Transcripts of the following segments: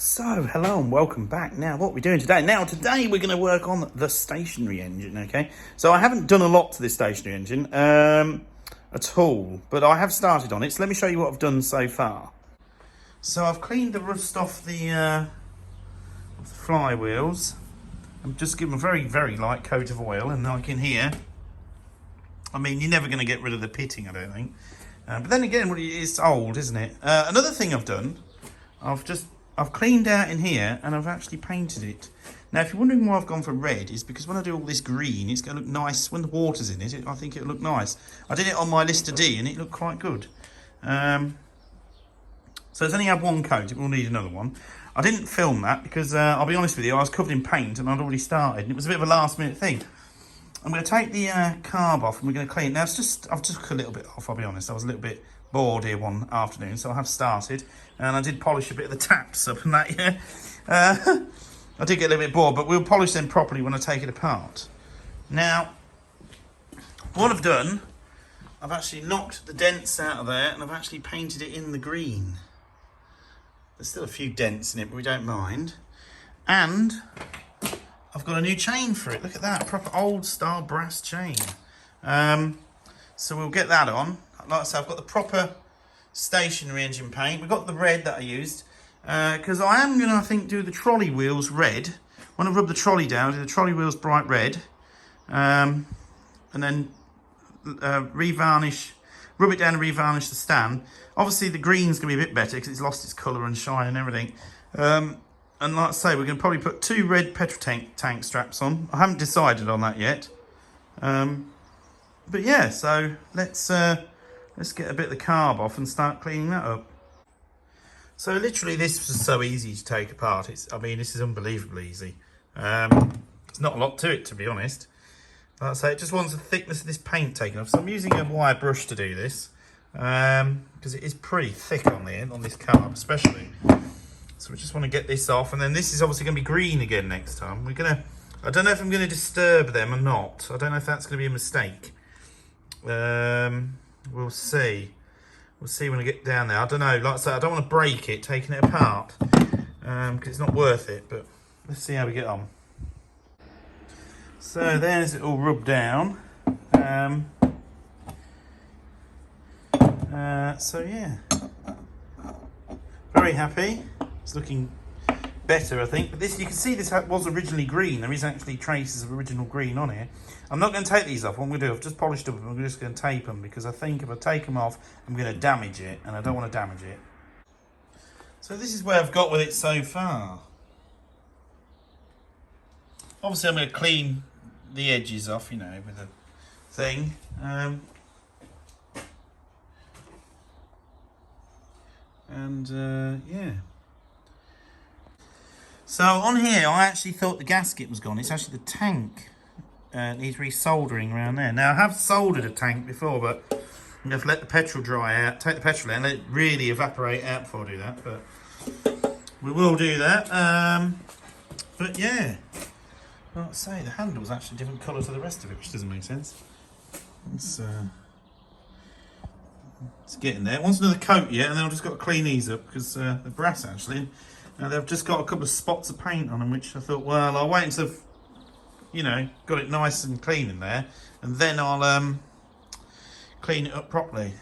So, hello and welcome back. Now, what we're doing today? Today we're going to work on the stationary engine, okay? So I haven't done a lot to this stationary engine at all, but I have started on it. So let me show you what I've done so far. So I've cleaned the rust off the flywheels. I'm just giving a very, very light coat of oil, and like in here, I mean, you're never going to get rid of the pitting, I don't think. But then again, it's old, isn't it? Another thing I've done, I've cleaned out in here and I've actually painted it. Now, if you're wondering why I've gone for red, is because when I do all this green, it's going to look nice. When the water's in it, I think it'll look nice. I did it on my Lister D and it looked quite good. So it's only had one coat, it will need another one. I didn't film that because, I'll be honest with you, I was covered in paint and I'd already started. And it was a bit of a last minute thing. I'm going to take the carb off and we're going to clean. Now, I've took a little bit off, I'll be honest. I was a little bit bored here one afternoon, so I have started. And I did polish a bit of the taps up and that, yeah. I did get a little bit bored, but we'll polish them properly when I take it apart. Now, what I've done, I've actually knocked the dents out of there and I've actually painted it in the green. There's still a few dents in it, but we don't mind. And I've got a new chain for it. Look at that, proper old style brass chain. So we'll get that on. Like I said, I've got the proper stationary engine paint. We've got the red that I used. Because I am going to, I think, do the trolley wheels red. When I rub the trolley down, do the trolley wheels bright red. And then revarnish, rub it down and revarnish the stand. Obviously, the green's going to be a bit better because it's lost its colour and shine and everything. And like I say, we're going to probably put 2 red petrol tank straps on. I haven't decided on that yet. But yeah, so let's get a bit of the carb off and start cleaning that up. So literally, this was so easy to take apart. I mean, this is unbelievably easy. There's not a lot to it, to be honest. Like I say, it just wants the thickness of this paint taken off. So I'm using a wire brush to do this because it is pretty thick on the end, on this carb especially. So we just want to get this off, and then this is obviously going to be green again next time. I don't know if I'm going to disturb them or not. I don't know if that's going to be a mistake. We'll see. We'll see when I get down there. I don't know. Like I said, I don't want to break it taking it apart because it's not worth it. But let's see how we get on. So there's it all rubbed down. So yeah, very happy. It's looking better, I think. But this, you can see this was originally green. There is actually traces of original green on here. I'm not going to take these off. What I'm going to do, I've just polished them. I'm just going to tape them because I think if I take them off, I'm going to damage it, and I don't want to damage it. So this is where I've got with it so far. Obviously, I'm going to clean the edges off, you know, with a thing. Yeah. So on here, I actually thought the gasket was gone. It's actually the tank. Needs resoldering around there. Now, I have soldered a tank before, but I'm going to let the petrol dry out, take the petrol out and let it really evaporate out before I do that. But we will do that. But yeah, like I say, the handle's actually a different colour to the rest of it, which doesn't make sense. It's getting there. It wants another coat yet, and then I've just got to clean these up because they're brass actually. Now they've just got a couple of spots of paint on them, which I thought, well, I'll wait until I've, you know, got it nice and clean in there, and then I'll clean it up properly.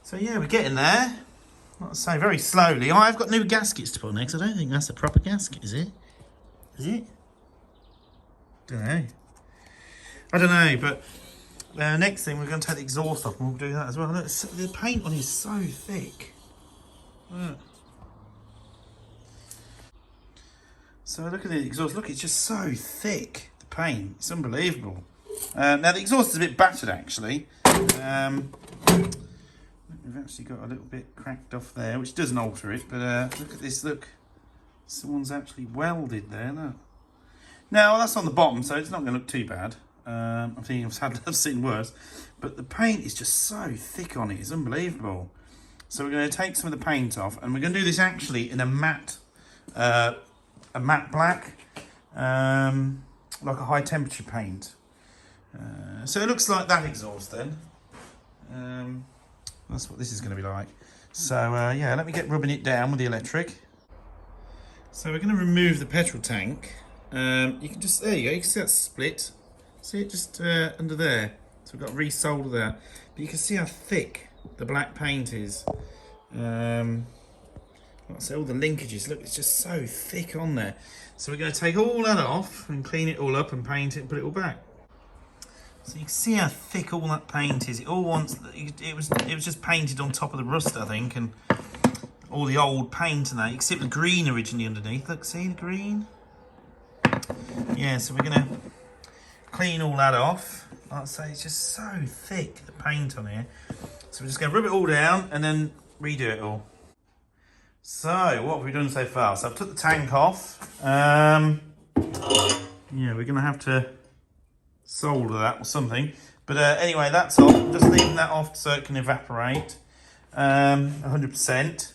So yeah, we're getting there. Like I say, very slowly. I've got new gaskets to put on there because I don't think that's a proper gasket, is it? Is it? Don't know. I don't know, but next thing we're going to take the exhaust off and we'll do that as well. Look, the paint on is so thick. Look. So look at the exhaust. Look, it's just so thick, the paint. It's unbelievable. Now, the exhaust is a bit battered, actually. We've actually got a little bit cracked off there, which doesn't alter it. But look at this, look. Someone's actually welded there, look. Now, that's on the bottom, so it's not going to look too bad. I think I've seen worse. But the paint is just so thick on it. It's unbelievable. So we're going to take some of the paint off, and we're going to do this actually in a matte black, like a high temperature paint. So it looks like that exhaust then. That's what this is going to be like. So yeah, let me get rubbing it down with the electric. So we're going to remove the petrol tank. You can just, there you go, you can see that split. See it just under there. So we've got to resolder that. But you can see how thick the black paint is. Like I say, all the linkages, look, it's just so thick on there. So we're going to take all that off and clean it all up and paint it and put it all back. So you can see how thick all that paint is. It all wants, it was just painted on top of the rust, I think, and all the old paint and that. You can see it was green originally underneath. Look, see the green? Yeah, so we're going to clean all that off. Like I say, it's just so thick, the paint on here. So we're just going to rub it all down and then redo it all. So, what have we done so far? So I've took the tank off. Yeah, we're going to have to solder that or something. But anyway, that's off. I'm just leaving that off so it can evaporate. 100%.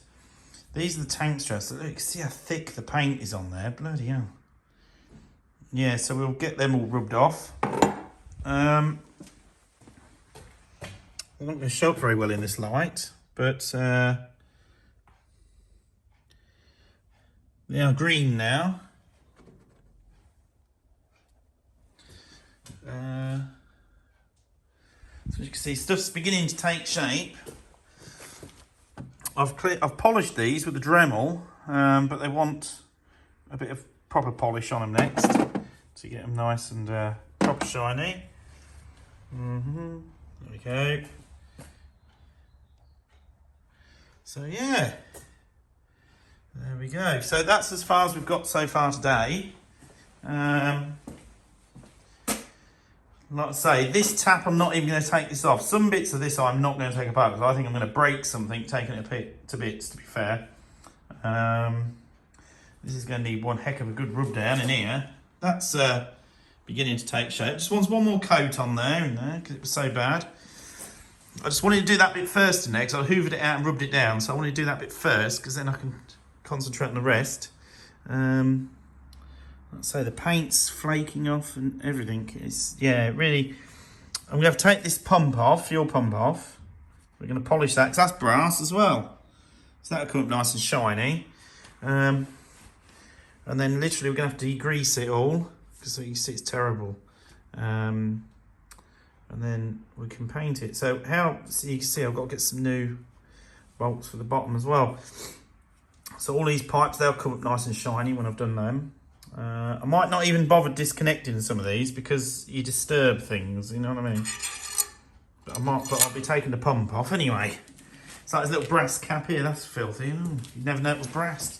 These are the tank straps. Look, you can see how thick the paint is on there. Bloody hell. Yeah, so we'll get them all rubbed off. They're not going to show up very well in this light, but they are green now. So as you can see, stuff's beginning to take shape. I've polished these with the Dremel, but they want a bit of proper polish on them next to get them nice and proper shiny. There we go. So yeah, there we go. So that's as far as we've got so far today. Like I say, this tap, I'm not even going to take this off. Some bits of this I'm not going to take apart because I think I'm going to break something, taking it to bits, to be fair. This is going to need one heck of a good rub down in here. That's beginning to take shape. Just wants one more coat on there because it was so bad. I just wanted to do that bit first in there because I hoovered it out and rubbed it down. So I wanted to do that bit first because then I can concentrate on the rest. So the paint's flaking off and everything. It's, yeah, really. I'm going to have to take this pump off, fuel pump off. We're going to polish that because that's brass as well. So that'll come up nice and shiny. And then literally we're going to have to degrease it all because you can see it's terrible. And then we can paint it. So you can see I've got to get some new bolts for the bottom as well. So all these pipes, they'll come up nice and shiny when I've done them. I might not even bother disconnecting some of these because you disturb things, you know what I mean? But I'll be taking the pump off anyway. It's like this little brass cap here, that's filthy. You never know it was brass.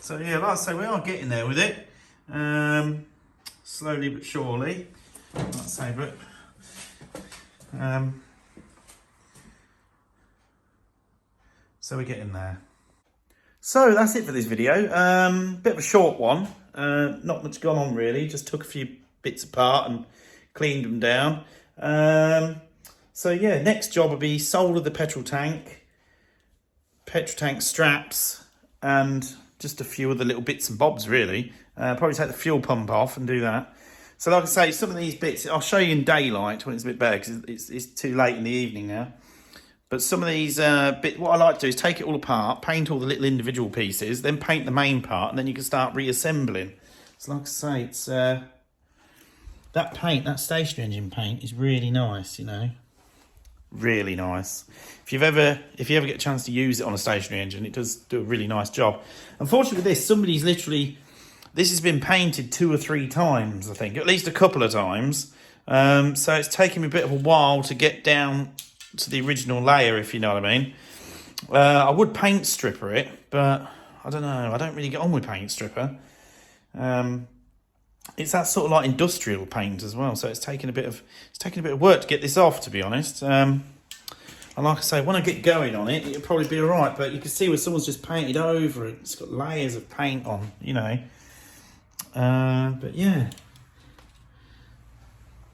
So yeah, like I say, we are getting there with it. Slowly but surely. Like I say, but so we're getting there. So that's it for this video. Bit of a short one. Not much gone on really. Just took a few bits apart and cleaned them down. So yeah, next job will be solder the petrol tank straps, and just a few other little bits and bobs really. Probably take the fuel pump off and do that. So like I say, some of these bits I'll show you in daylight when it's a bit better because it's too late in the evening now. But some of these bits, what I like to do is take it all apart, paint all the little individual pieces, then paint the main part, and then you can start reassembling. So like I say, it's that paint, that stationary engine paint, is really nice, you know, really nice. If you ever get a chance to use it on a stationary engine, it does do a really nice job. Unfortunately, with this, this has been painted 2 or 3 times, I think, at least a couple of times. So it's taken me a bit of a while to get down to the original layer, if you know what I mean. I would paint stripper it, but I don't know. I don't really get on with paint stripper. It's that sort of like industrial paint as well, so it's taking a bit of work to get this off, to be honest. And like I say, when I get going on it, it'll probably be all right. But you can see where someone's just painted over it. It's got layers of paint on, you know. But yeah.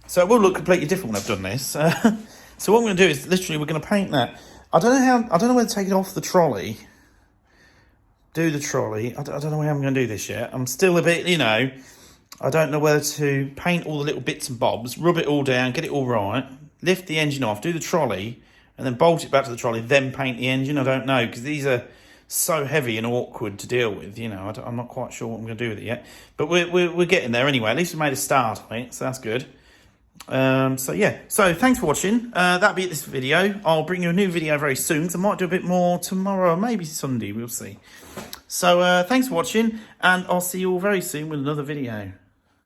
So it will look completely different when I've done this. So what I'm going to do is literally we're going to paint that. I don't know whether to take it off the trolley. Do the trolley. I don't know how I'm going to do this yet. I'm still a bit, you know, I don't know whether to paint all the little bits and bobs, rub it all down, get it all right, lift the engine off, do the trolley, and then bolt it back to the trolley, then paint the engine. I don't know, because these are so heavy and awkward to deal with. You know, I'm not quite sure what I'm going to do with it yet. But we're getting there anyway. At least we made a start on it, so that's good. So yeah, so thanks for watching. That'll be it this video. I'll bring you a new video very soon. So I might do a bit more tomorrow, maybe Sunday, we'll see. So thanks for watching, and I'll see you all very soon with another video.